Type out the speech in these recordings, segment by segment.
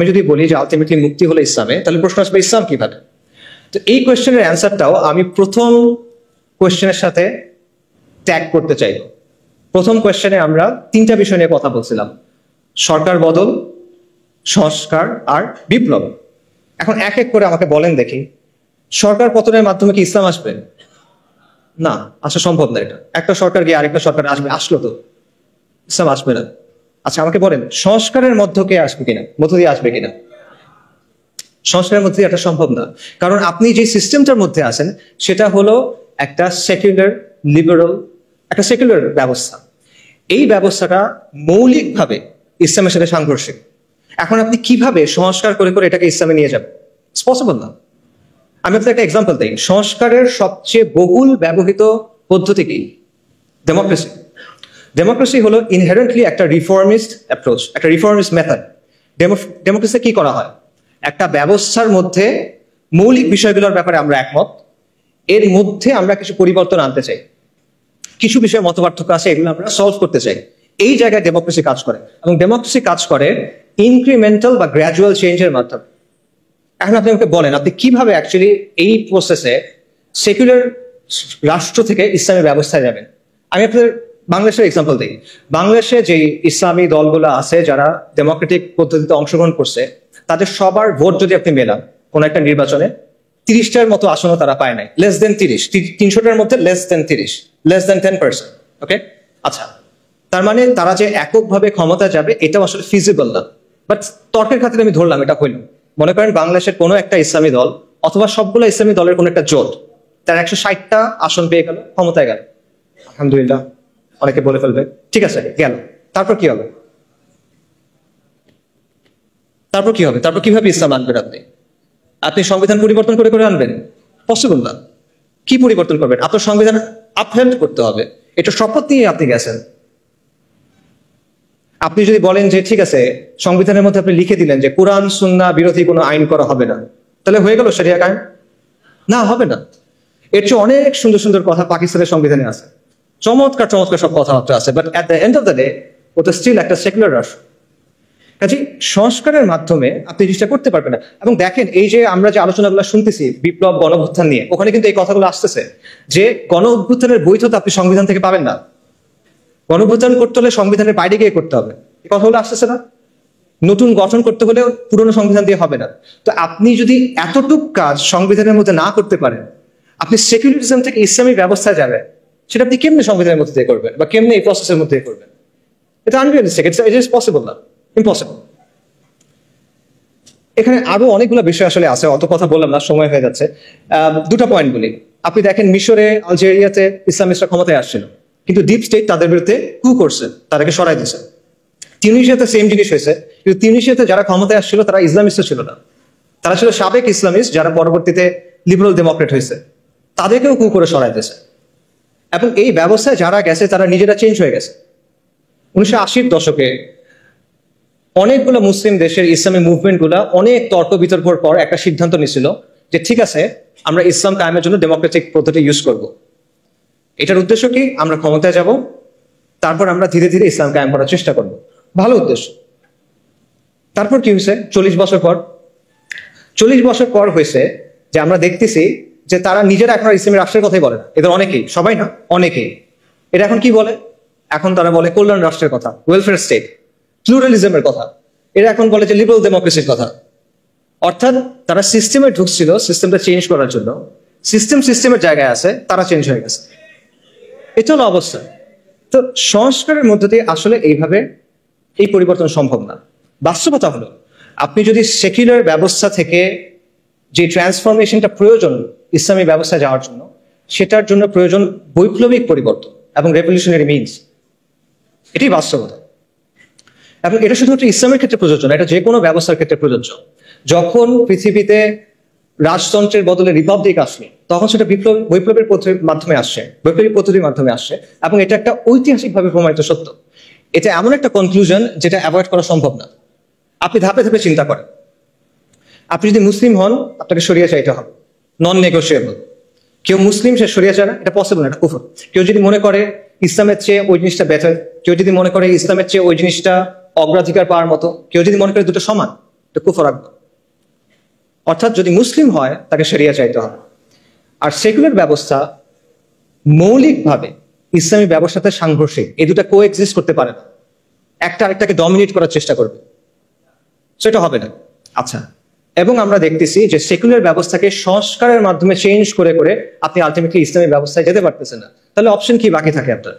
আমি যদি বলি যে আলটিমেটলি মুক্তি হলো ইসলামে, তাহলে প্রশ্ন আসবে ইসলাম কিভাবে? তো এই কোয়েশ্চেনের অ্যান্সারটাও আমি প্রথম কোয়েশ্চেনের সাথে ট্যাগ করতে চাই। প্রথম কোয়েশ্চেনে আমরা তিনটা বিষয় নিয়ে কথা বলছিলাম: সরকার বদল, সংস্কার আর বিপ্লব। এখন এক এক করে আমাকে বলেন দেখি, সরকার পতনের মাধ্যমে কি ইসলাম আসবে? না, আসা সম্ভব না। এটা একটা সরকার গিয়ে আরেকটা সরকার আসবে, আসলো তো ইসলাম আসবে না। আচ্ছা আমাকে বলেন, সংস্কারের মধ্য দিয়ে আসবে কিনা? সংস্কারের মধ্যে এটা সম্ভব না, কারণ আপনি যে সিস্টেমটার মধ্যে আছেন সেটা হলো একটা সেকুলার লিবারাল একটা সেকুলার ব্যবস্থা। এই ব্যবস্থাটা মৌলিকভাবে ইসলামের সাথে সাংঘর্ষিক। এখন আপনি কিভাবে সংস্কার করে করে এটাকে ইসলামে নিয়ে যাবেন? ইটস পসিবল না। আমি আপনাকে একটা এক্সাম্পল দিই। সংস্কারের সবচেয়ে বহুল ব্যবহৃত পদ্ধতি কি? ডেমোক্রেসি। ডেমোক্রেসি হলো ইনহেরেন্টলি একটা রিফর্মিস্ট অ্যাপ্রোচ, একটা রিফর্মিস্ট মেথড। ডেমোক্রেসিতে কি করা হয়? একটা ব্যবস্থার মধ্যে মৌলিক বিষয়গুলোর ব্যাপারে আমরা একমত, এর মধ্যে আমরা কিছু পরিবর্তন আনতে চাই, কিছু বিষয়ে মতপার্থক্য আছে, এগুলো আমরা সলভ করতে চাই। এই জায়গায় ডেমোক্রেসি কাজ করে, এবং ডেমোক্রেসি কাজ করে ইনক্রিমেন্টাল বা গ্র্যাজুয়াল চেঞ্জের মাধ্যমে। এখন আপনি আমাকে বলেন, আপনি কিভাবে অ্যাকচুয়ালি এই প্রসেসে সেকুলার রাষ্ট্র থেকে ইসলামী ব্যবস্থায় যাবেন? আমি আপনাদের বাংলাদেশের এক্সাম্পল দিই। বাংলাদেশে যে ইসলামী দলগুলো আছে যারা ডেমোক্রেটিক পদ্ধতিতে অংশগ্রহণ করছে, তাদের সবার ভোট যদি আপনি মেলান কোন একটা নির্বাচনে, 30টার মতো আসনও তারা পায় নাই। লেস দেন 30, 300টার মধ্যে লেস দেন 30, লেস দেন 10%। ওকে, আচ্ছা, তার মানে তারা যে এককভাবে ক্ষমতা যাবে এটাও আসলে ফিজিবল না। বাট তর্কের খাতিরে আমি ধরলাম এটা হইল। মনে করেন বাংলাদেশের কোনো একটা ইসলামী দল অথবা সবগুলো ইসলামী দলের কোনো একটা জোট, তার 160টা আসন পেয়ে গেল, ক্ষমতায় গেল, আলহামদুলিল্লাহ, অনেকে বলে ফেলবে ঠিক আছে গেল। তারপর কি হবে? তারপর কিভাবে ইসলাম আনবেন? আপনি সংবিধান পরিবর্তন করে করে আনবেন? পসিবল না। কি পরিবর্তন করবেন? আপনার সংবিধান আপহেল্ড করতে হবে। এটা শপথ নিয়ে আপনি গেছেন। আপনি যদি বলেন যে ঠিক আছে, সংবিধানের মধ্যে আপনি লিখে দিলেন যে কোরআন সুন্নাহ বিরোধী কোনো আইন করা হবে না, তাহলে হয়ে গেল শরিয়া কায়েম? না, হবে না। এর চেয়ে অনেক সুন্দর সুন্দর কথা পাকিস্তানের সংবিধানে আছে, চমৎকার চমৎকার সব কথাবার্তা আছে, but at the end of the day ওটা স্টিল একটা সেকুলার রাষ্ট্র। কাজে সংস্কারের মাধ্যমে আপনি জিনিসটা করতে পারবেন না। এবং দেখেন, এই যে আমরা যে আলোচনাগুলো শুনতেছি বিপ্লব, গণ অভ্যুত্থান নিয়ে, ওখানে কিন্তু এই কথাগুলো আসতেছে যে গণ অভ্যুত্থানের বৈধতা আপনি সংবিধান থেকে পাবেন না। গণ অভ্যুত্থান করতে হলে সংবিধানের বাইরে গিয়ে করতে হবে। এই কথাগুলো আসতেছে না? নতুন গঠন করতে হলেও পুরনো সংবিধান দিয়ে হবে না। তো আপনি যদি এতটুক কাজ সংবিধানের মধ্যে না করতে পারেন, আপনি সেকুলারিজম থেকে ইসলামী ব্যবস্থায় যাবেন, সেটা আপনি কেমনি সংবিধানের মধ্যে দিয়ে করবেন বা কেমনি এই প্রসেসের মধ্যে করবেন? এটা আনরিয়ালিস্টিক, ইট ইজ পসিবল না, ইম্পসিবল। এখানে আরো অনেকগুলো বিষয় আসলে আছে, অত কথা বললাম না, সময় হয়ে যাচ্ছে। দুটো পয়েন্ট বলি। আপনি দেখেন মিশরে, আলজেরিয়াতে ইসলামিস্টরা ক্ষমতায় আসছিল, কিন্তু ডিপ স্টেট তাদের বিরুদ্ধে কু করছে, তাদেরকে সরাই দিয়েছে। তিউনিসিয়াতে সেম জিনিস হয়েছে, কিন্তু তিউনিসিয়াতে যারা ক্ষমতায় আসছিল তারা ইসলামিস্ট ছিল না, তারা ছিল সাবেক ইসলামিস্ট যারা পরবর্তীতে লিবারাল ডেমোক্রেট হয়েছে, তাদেরকেও কু করে সরাই দিয়েছে। এবং এই ব্যবস্থায় যারা গেছে তারা নিজেরা চেঞ্জ হয়ে গেছে। 1980-র দশকে অনেকগুলো মুসলিম দেশের ইসলামী মুভমেন্টগুলো অনেক তর্ক বিতর্কের পর একটা সিদ্ধান্ত নিয়েছিল যে ঠিক আছে, আমরা ইসলাম কায়েমের জন্য ডেমোক্রেটিক পদ্ধতি ইউজ করব। এটার উদ্দেশ্য কি? আমরা ক্ষমতায় যাব, তারপর আমরা ধীরে ধীরে ইসলাম কায়েম করার চেষ্টা করব। ভালো উদ্দেশ্য। তারপর কি হয়েছে? 40 বছর পর হয়েছে যে আমরা দেখতেছি যে তারা নিজেরা এখন ইসলামী রাষ্ট্রের কথাই বলে না। এদের অনেকেই, সবাই না, অনেকেই। এটা এখন কি বলে? এখন তারা বলে কল্যাণ রাষ্ট্রের কথা, ওয়েলফেয়ার স্টেট, প্লুরালিজমের কথা। এরা এখন বলে যে লিবারাল ডেমোক্রেসির কথা। অর্থাৎ তারা সিস্টেমে ঢুকছিল সিস্টেমটা চেঞ্জ করার জন্য, সিস্টেমের জায়গায় আছে, তারা চেঞ্জ হয়ে গেছে। এটা হলো অবস্থা। তো সংস্কারের মধ্য দিয়ে আসলে এইভাবে এই পরিবর্তন সম্ভব না। বাস্তবতা হলো, আপনি যদি সেকুলার ব্যবস্থা থেকে যে ট্রান্সফরমেশনটা প্রয়োজন ইসলামী ব্যবস্থায় যাওয়ার জন্য, সেটার জন্য প্রয়োজন বৈপ্লবিক পরিবর্তন এবং রেভলিউশনারি মিনস। এটাই বাস্তবতা। এবং এটা শুধুমাত্র ইসলামের ক্ষেত্রে প্রযোজ্য না, এটা যে কোনো ব্যবস্থার ক্ষেত্রে প্রযোজ্য। যখন পৃথিবীতে রাজতন্ত্রের বদলে রিপাবলিক আসলো, তখন সেটা বৈপ্লবের মাধ্যমে আসছে, বৈপ্লবিক পদ্ধতির মাধ্যমে আসছে, এবং এটা একটা ঐতিহাসিকভাবে প্রমাণিত সত্য। এটা এমন একটা কনক্লুশন যেটা অ্যাভয়েড করা সম্ভব না। আপনি ধাপে ধাপে চিন্তা করেন। আপনি যদি মুসলিম হন, আপনাকে শরিয়া চাইতে হবে, নন নেগোশিয়েবল। কেউ মুসলিম, সে শরিয়া চায় না, এটা পসিবল না, এটা কুফর। কেউ যদি মনে করে ইসলামের চেয়ে ওই জিনিসটা বেটার, কেউ যদি মনে করে ইসলামের চেয়ে ওই জিনিসটা অগ্রাধিকার পাওয়ার মতো, কেউ যদি মনে করে দুটো সমান, এটা কুফর আকবর। অর্থাৎ যদি মুসলিম হয় তাকে শরিয়া চাইতে হবে। আর সেকুলার ব্যবস্থা মৌলিকভাবে ইসলামী ব্যবস্থাতে সাংঘর্ষিক, এই দুটা কো এক্সিস্ট করতে পারে না, একটা আরেকটাকে ডমিনেট করার চেষ্টা করবে, সেটা হবে না। আচ্ছা, এবং আমরা দেখতেছি যে সেকুলার ব্যবস্থাকে সংস্কারের মাধ্যমে চেঞ্জ করে করে আপনি আলটিমেটলি ইসলামী ব্যবস্থায় যেতে পারতেছেন না। তাহলে অপশন কি বাকি থাকে আপনার?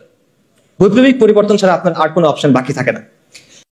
বৈপ্লবিক পরিবর্তন ছাড়া আপনার আর কোনো অপশন বাকি থাকে না।